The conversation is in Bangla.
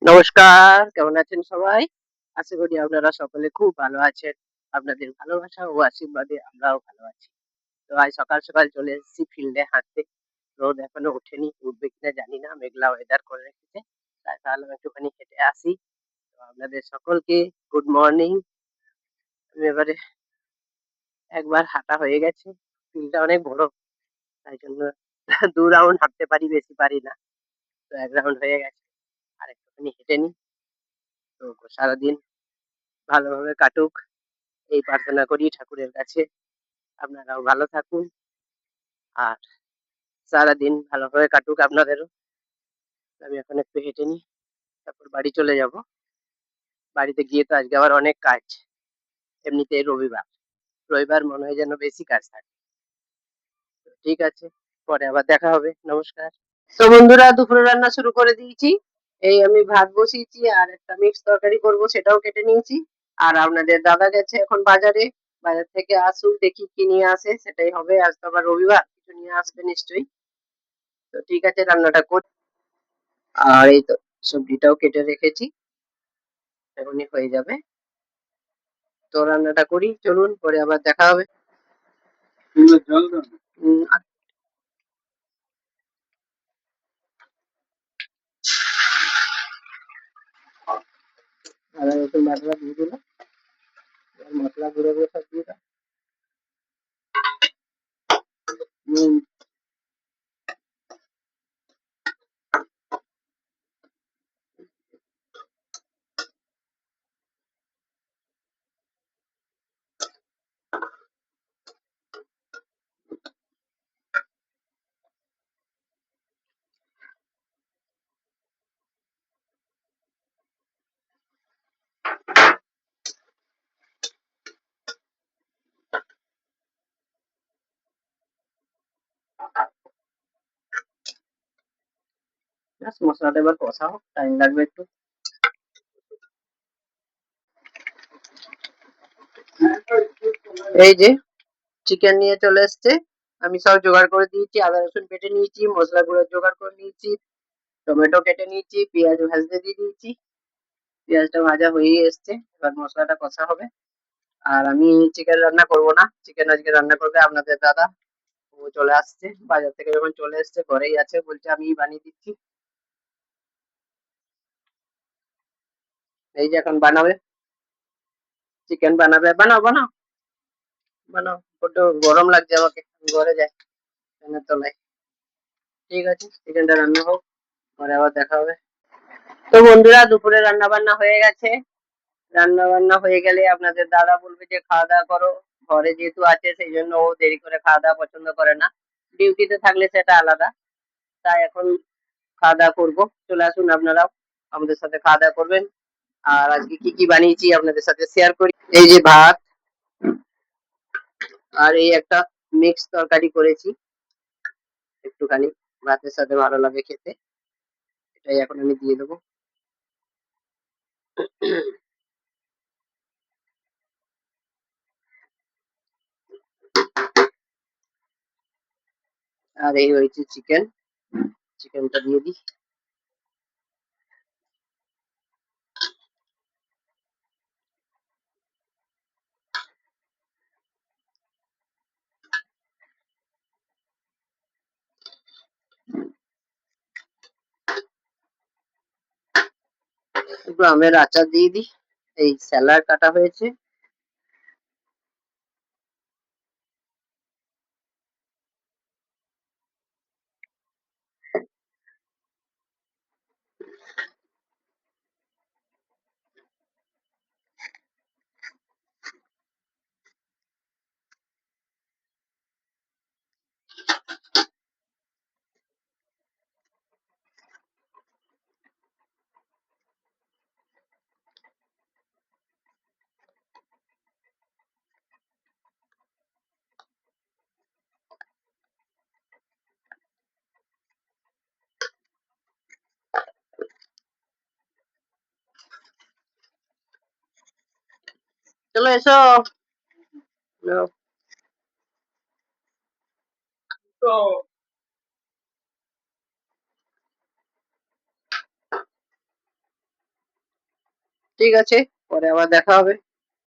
নমস্কার, কেমন আছেন সবাই? আশা করি আপনারা সকলে খুব ভালো আছেন। আপনাদের ভালোবাসা ও আশীর্বাদে আমরাও ভালো আছি। তো আজ সকাল, সকাল চলে এসেছি ফিল্ডে হাঁটতে। রোদ এখনো ওঠেনি, উঠবে কিনা জানি না। মেঘলা ওয়েদার করে রেখেছে। তাই ভাবলাম একটুখানি হেঁটে আসি। তো আপনাদের সকলকে গুড মর্নিং। আমি এবারে একবার হাঁটা হয়ে গেছে। ফিল্ডটা অনেক বড়। তাই জন্য ২ রাউন্ড হাঁটতে পারি, বেশি পারি না। তো ১ রাউন্ড হয়ে গেছে। আর একটুখানি হেঁটে নিই। তো সারাদিন ভালোভাবে কাটুক। এই প্রার্থনা করি ঠাকুরের কাছে। আপনারাও ভালো থাকুন। আর সারাদিন ভালোভাবে কাটুক আপনাদেরও। আমি এখন একটু হেঁটে নিই। তারপর বাড়ি চলে যাব। বাড়িতে গিয়ে তো আজকে আবার অনেক কাজ। এমনিতেই রবিবার। রবিবার মনে হয় যেন বেশি কাজ থাকে। তো ঠিক আছে। পরে আবার দেখা হবে। নমস্কার। তো বন্ধুরা দুপুরে রান্না শুরু করে দিয়েছি। এই আমি ভাত বসিয়েছি আর একটা মিক্স তরকারি করব সেটাও কেটে নিয়েছি। আর আপনাদের দাদা গেছে এখন বাজারে। বাজার থেকে আসুক দেখি কি নিয়ে আসে সেটাই হবে। আজ তো আবার রবিবার। কিছু নিয়ে আসবে নিশ্চয়ই। তো ঠিক আছে রান্নাটা করি। আর এই তো সবজিটাও কেটে রেখেছি। এখনই হয়ে যাবে। তো রান্নাটা করি চলুন পরে আবার দেখা হবে। উম, আদা রসুন বাটা দিয়ে দিলাম। এবার মশলা গুঁড়ো গুলো সব দিয়ে দাও। নুন। ব্যাস মশলাটা এবার কষাও, টাইম লাগবে একটু। এই যে চিকেন নিয়ে চলে এসছে। আমি সব জোগাড় করে দিয়েছি। আদা রসুন বেটে নিয়েছি, মশলা গুঁড়ো জোগাড় করে নিয়েছি, টমেটো কেটে নিয়েছি, পেঁয়াজ ভাজতে দিয়ে দিয়েছি। পেঁয়াজটা ভাজা হয়েই এসছে। এবার মশলাটা কষা হবে। আর আমি চিকেন রান্না করব না। চিকেন আজকে রান্না করবে আপনাদের দাদা। ও চলে আসছে বাজার থেকে, যখন চলে এসছে ঘরেই আছে, বলছে আমিই বানিয়ে দিচ্ছি। এই যে এখন বানাবে, চিকেন বানাবে। বানাও বানাও বানাও। বড্ড গরম লাগছে আমাকে, আমি ঘরে যাই ফ্যানের তলায়। ঠিক আছে চিকেনটা রান্না হোক, পরে আবার দেখা হবে। তো বন্ধুরা দুপুরে রান্না বান্না হয়ে গেছে। রান্না বান্না হয়ে গেলে আপনাদের দাদা বলবে যে খাওয়া দাওয়া করো। ঘরে যেহেতু আছে সেই জন্য ও দেরি করে খাওয়া দাওয়া পছন্দ করে না। ডিউটিতে থাকলে সেটা আলাদা। তাই এখন খাওয়া দাওয়া করবো। চলে আসুন আপনারাও আমাদের সাথে খাওয়া দাওয়া করবেন। আর আজকে কি কি বানিয়েছি আপনাদের সাথে শেয়ার করি। এই যে ভাত, আর এই একটা মিক্স তরকারি করেছি একটুখানি, ভাতের সাথে ভালো লাগে খেতে। এটাই এখন আমি দিয়ে দেবো। আর এই হয়েছে চিকেন। চিকেনটা দিয়ে দিই। একটু আমের আচার দিয়ে দিই। এই স্যালাড কাটা হয়েছে। চলো এসো। নাও। তো ঠিক আছে, পরে আবার দেখা হবে।